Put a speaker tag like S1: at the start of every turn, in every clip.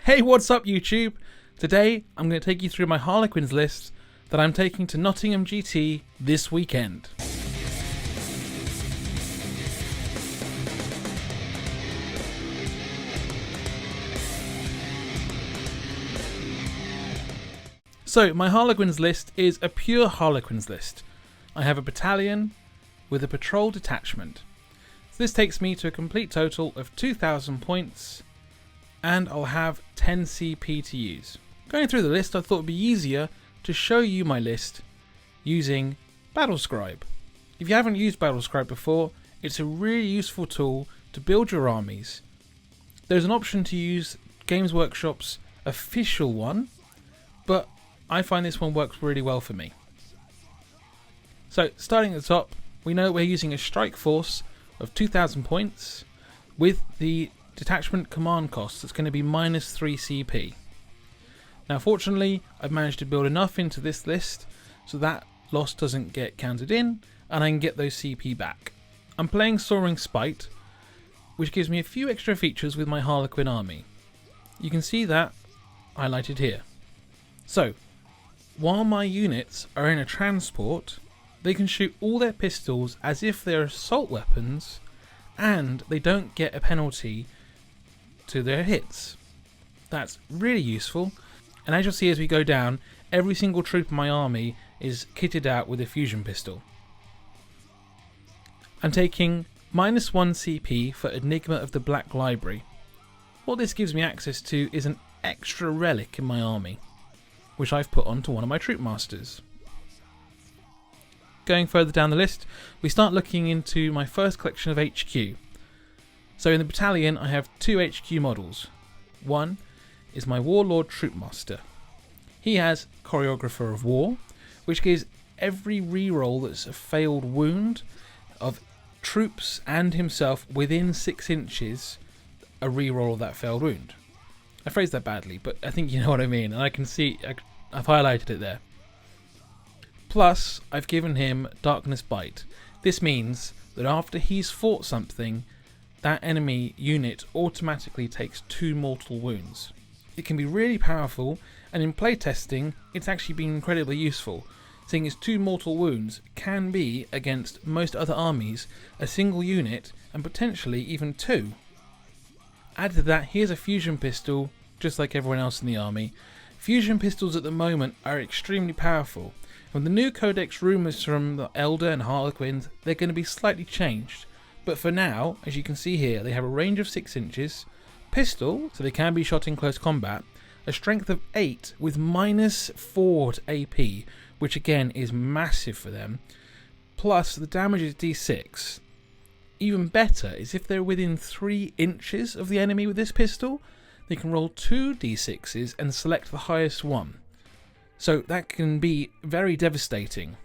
S1: Hey, what's up YouTube? Today I'm going to take you through my Harlequins list that I'm taking to Nottingham GT this weekend. So my Harlequins list is a pure Harlequins list. I have a battalion with a patrol detachment. So this takes me to a complete total of 2,000 points, and I'll have 10 CP to use. Going through the list, I thought it would be easier to show you my list using Battlescribe. If you haven't used Battlescribe before, it's a really useful tool to build your armies. There's an option to use Games Workshop's official one, but I find this one works really well for me. So starting at the top, we know we're using a strike force of 2,000 points with the detachment command cost that's going to be minus 3 CP. Now fortunately I've managed to build enough into this list so that loss doesn't get counted in and I can get those CP back. I'm playing Soaring Spite, which gives me a few extra features with my Harlequin army. You can see that highlighted here. So while my units are in a transport, they can shoot all their pistols as if they're assault weapons and they don't get a penalty to their hits. That's really useful, and as you'll see as we go down, every single troop in my army is kitted out with a fusion pistol. I'm taking minus 1 CP for Enigma of the Black Library. What this gives me access to is an extra relic in my army, which I've put onto one of my troop masters. Going further down the list, we start looking into my first collection of HQ. So in the battalion I have 2 HQ models. One is my Warlord Troopmaster. He has Choreographer of War, which gives every reroll that's a failed wound of troops and himself within 6 inches a reroll of that failed wound. I phrased that badly, but I think you know what I mean, and I can see I've highlighted it there. Plus, I've given him Darkness Bite. This means that after he's fought something, that enemy unit automatically takes 2 mortal wounds. It can be really powerful, and in playtesting, it's actually been incredibly useful, seeing as 2 mortal wounds can be, against most other armies, a single unit, and potentially even 2. Add to that, here's a fusion pistol, just like everyone else in the army. Fusion pistols at the moment are extremely powerful. With the new Codex rumours from the Elder and Harlequins, they're going to be slightly changed. But for now, as you can see here, they have a range of 6 inches, pistol, so they can be shot in close combat, a strength of 8 with minus 4 to AP, which again is massive for them, plus the damage is D6. Even better is if they're within 3 inches of the enemy with this pistol, they can roll 2 D6s and select the highest one. So that can be very devastating.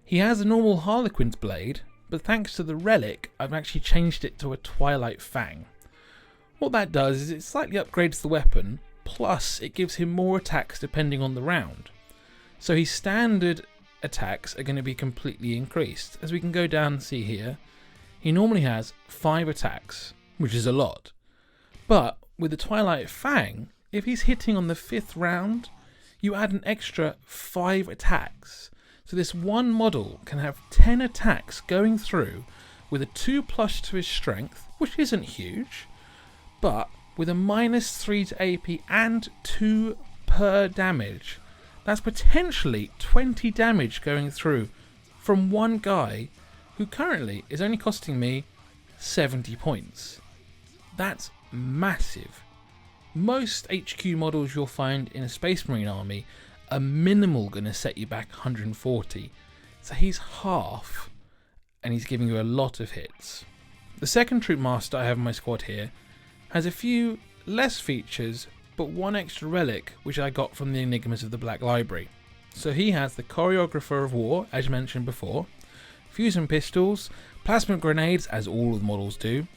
S1: He has a normal Harlequin's blade, but thanks to the relic, I've actually changed it to a Twilight Fang. What that does is it slightly upgrades the weapon, plus it gives him more attacks depending on the round. So his standard attacks are going to be completely increased. As we can go down and see here, he normally has 5 attacks, which is a lot. But with the Twilight Fang, if he's hitting on the 5th round, you add an extra 5 attacks. So this one model can have 10 attacks going through with a 2+ to his strength, which isn't huge, but with a minus 3 to AP and 2 per damage. That's potentially 20 damage going through from one guy who currently is only costing me 70 points. That's massive. Most HQ models you'll find in a Space Marine army are minimal going to set you back 140. So he's half, and he's giving you a lot of hits. The second Troop Master I have in my squad here has a few less features, but one extra relic which I got from the Enigmas of the Black Library. So he has the Choreographer of War, as mentioned before, fusion pistols, plasma grenades, as all of the models do.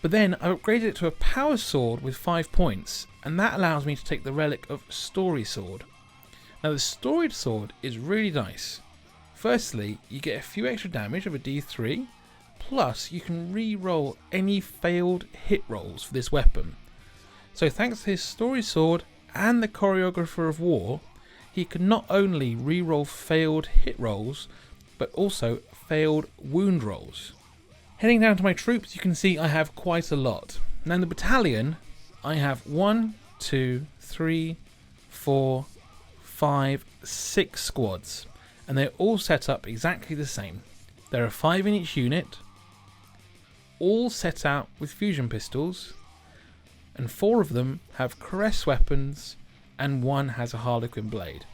S1: But then I upgraded it to a power sword with 5 points, and that allows me to take the relic of Story Sword. Now the Storied Sword is really nice. Firstly, you get a few extra damage of a D3, plus you can re-roll any failed hit rolls for this weapon. So thanks to his story sword and the choreographer of war, he can not only reroll failed hit rolls, but also failed wound rolls. Heading down to my troops, you can see I have quite a lot. Now in the battalion, I have 1, 2, 3, 4, 5, 6 squads, and they're all set up exactly the same. There are 5 in each unit, all set out with fusion pistols, and 4 of them have caress weapons and 1 has a Harlequin blade.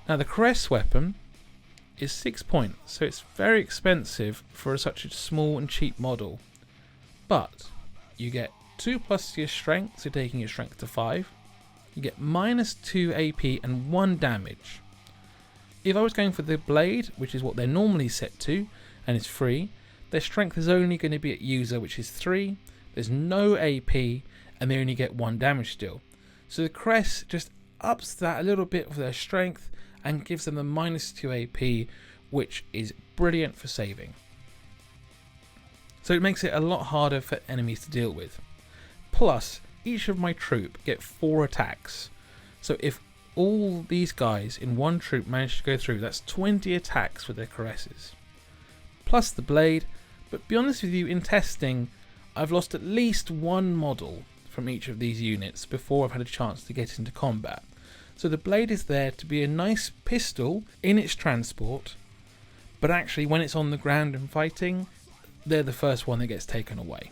S1: Now the caress weapon is 6 points, so it's very expensive for such a small and cheap model, but you get 2 plus to your strength, so taking your strength to 5. You get minus 2 AP and 1 damage. If I was going for the blade, which is what they're normally set to, and it's free, their strength is only going to be at user, which is 3. There's no AP, and they only get 1 damage still. So the crest just ups that a little bit for their strength and gives them a minus 2 AP, which is brilliant for saving. So it makes it a lot harder for enemies to deal with. Plus, each of my troop get 4 attacks. So if all these guys in one troop manage to go through, that's 20 attacks with their caresses. Plus the blade, but be honest with you, in testing, I've lost at least 1 model from each of these units before I've had a chance to get into combat. So the blade is there to be a nice pistol in its transport, but actually when it's on the ground and fighting, they're the first one that gets taken away.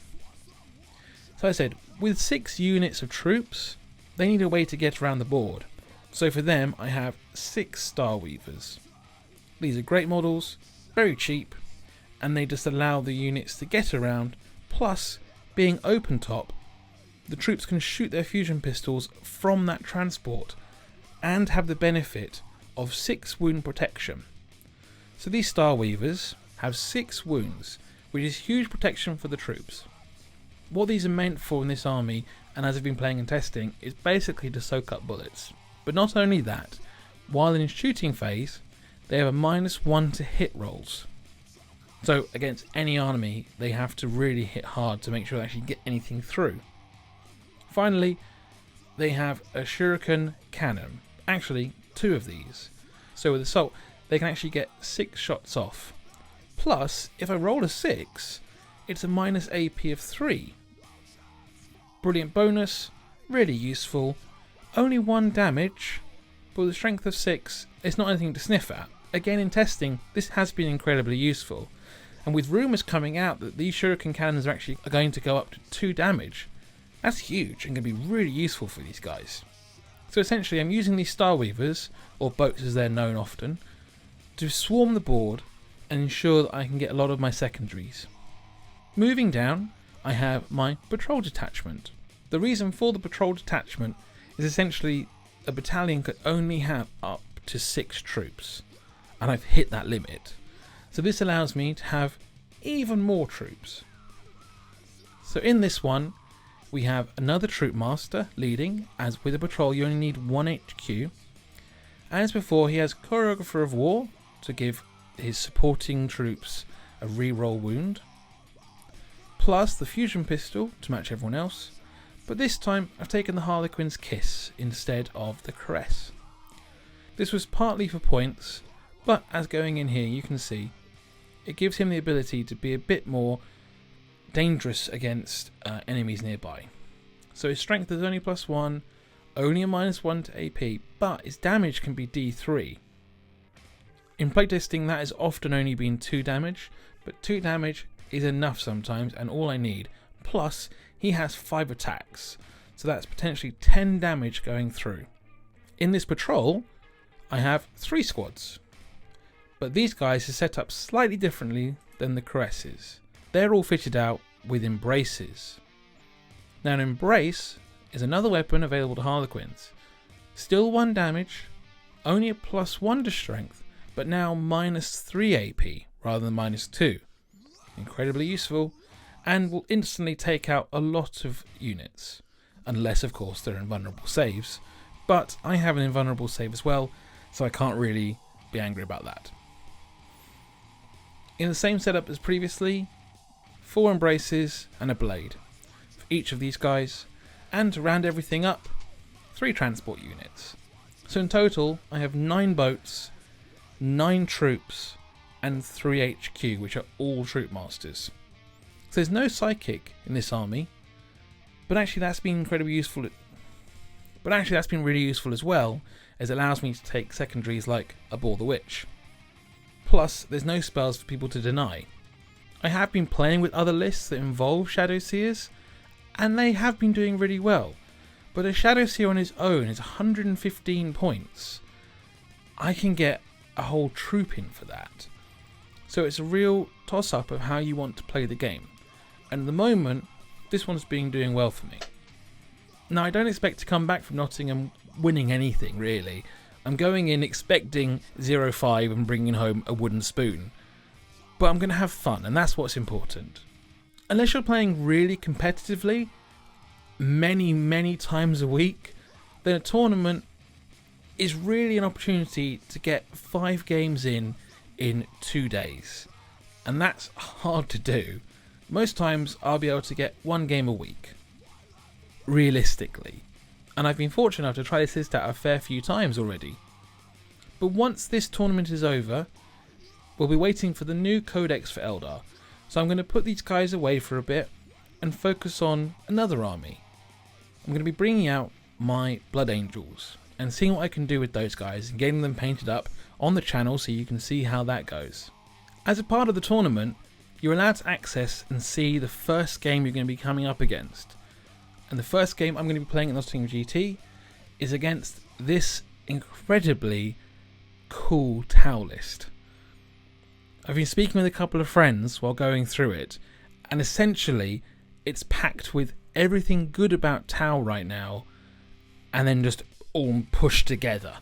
S1: So I said, with 6 units of troops, they need a way to get around the board. So for them, I have 6 Star Weavers. These are great models, very cheap, and they just allow the units to get around. Plus, being open top, the troops can shoot their fusion pistols from that transport and have the benefit of 6 wound protection. So these Star Weavers have 6 wounds, which is huge protection for the troops. What these are meant for in this army, and as I've been playing and testing, is basically to soak up bullets. But not only that, while in shooting phase, they have a -1 to hit rolls. So against any army, they have to really hit hard to make sure they actually get anything through. Finally, they have a shuriken cannon. Actually, 2 of these. So with assault, they can actually get 6 shots off. Plus, if I roll a 6, it's a minus AP of 3. Brilliant bonus, really useful. Only 1 damage, but with a strength of 6, it's not anything to sniff at. Again, in testing, this has been incredibly useful. And with rumours coming out that these shuriken cannons are actually going to go up to 2 damage, that's huge and going to be really useful for these guys. So essentially I'm using these Star Weavers, or boats as they're known often, to swarm the board and ensure that I can get a lot of my secondaries. Moving down, I have my patrol detachment. The reason for the patrol detachment is essentially a battalion could only have up to 6 troops, and I've hit that limit. So this allows me to have even more troops. So in this one, we have another troop master leading, as with a patrol you only need 1 HQ. As before, he has choreographer of war to give his supporting troops a reroll wound, plus the fusion pistol to match everyone else, but this time I've taken the Harlequin's kiss instead of the caress. This was partly for points, but as going in here you can see, it gives him the ability to be a bit more dangerous against enemies nearby. So his strength is only +1, only a -1 to AP, but his damage can be D3. In playtesting that has often only been 2 damage, but 2 damage is enough sometimes and all I need. Plus he has 5 attacks, so that's potentially 10 damage going through. In this patrol I have 3 squads, but these guys are set up slightly differently than the caresses. They're all fitted out with embraces. Now an embrace is another weapon available to Harlequins. Still 1 damage, only a +1 to strength, but now -3 AP rather than -2. Incredibly useful, and will instantly take out a lot of units. Unless of course they're invulnerable saves, but I have an invulnerable save as well, so I can't really be angry about that. In the same setup as previously, 4 embraces and a blade for each of these guys, And to round everything up, 3 transport units. So in total, I have 9 boats, 9 troops, and 3 HQ, which are all troop masters. So there's no psychic in this army, but actually that's been incredibly useful. But actually that's been really useful as well, as it allows me to take secondaries like Abhor the Witch. Plus, there's no spells for people to deny. I have been playing with other lists that involve Shadow Seers, and they have been doing really well. But a Shadow Seer on his own is 115 points. I can get a whole troop in for that. So it's a real toss-up of how you want to play the game. And at the moment, this one's been doing well for me. Now, I don't expect to come back from Nottingham winning anything, really. I'm going in expecting 0-5 and bringing home a wooden spoon. But I'm going to have fun, and that's what's important. Unless you're playing really competitively, many times a week, then a tournament is really an opportunity to get 5 games in 2 days. And that's hard to do. Most times I'll be able to get 1 game a week, realistically. And I've been fortunate enough to try this list out a fair few times already. But once this tournament is over, we'll be waiting for the new codex for Eldar. So I'm going to put these guys away for a bit and focus on another army. I'm going to be bringing out my Blood Angels and seeing what I can do with those guys and getting them painted up on the channel so you can see how that goes. As a part of the tournament, you're allowed to access and see the first game you're going to be coming up against. And the first game I'm going to be playing at Nottingham GT is against this incredibly cool Tau list. I've been speaking with a couple of friends while going through it, and essentially it's packed with everything good about Tau right now, and then just all pushed together.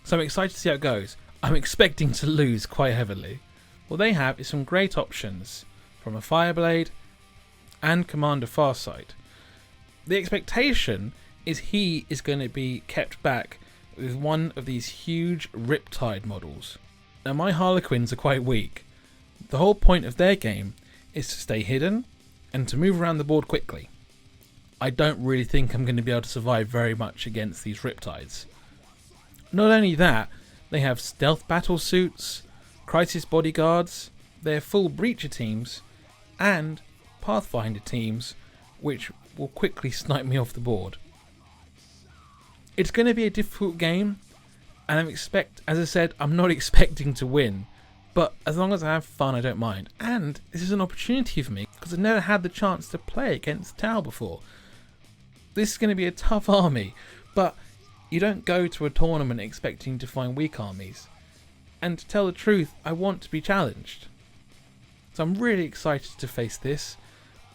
S1: So I'm excited to see how it goes. I'm expecting to lose quite heavily. What they have is some great options from a Fireblade and Commander Farsight. The expectation is he is going to be kept back with one of these huge Riptide models. Now my Harlequins are quite weak. The whole point of their game is to stay hidden and to move around the board quickly. I don't really think I'm going to be able to survive very much against these Riptides. Not only that, they have stealth battle suits, crisis bodyguards, their full breacher teams, and pathfinder teams, which will quickly snipe me off the board. It's going to be a difficult game, and as I said, I'm not expecting to win, but as long as I have fun, I don't mind. And this is an opportunity for me, because I've never had the chance to play against Tau before. This is going to be a tough army, but you don't go to a tournament expecting to find weak armies. And to tell the truth, I want to be challenged. So I'm really excited to face this.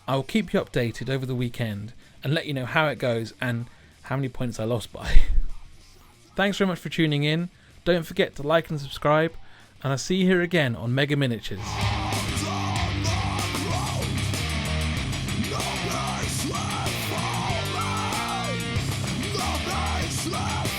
S1: I will keep you updated over the weekend and let you know how it goes and how many points I lost by. Thanks very much for tuning in. Don't forget to like and subscribe, and I'll see you here again on Mega Miniatures.
S2: Slap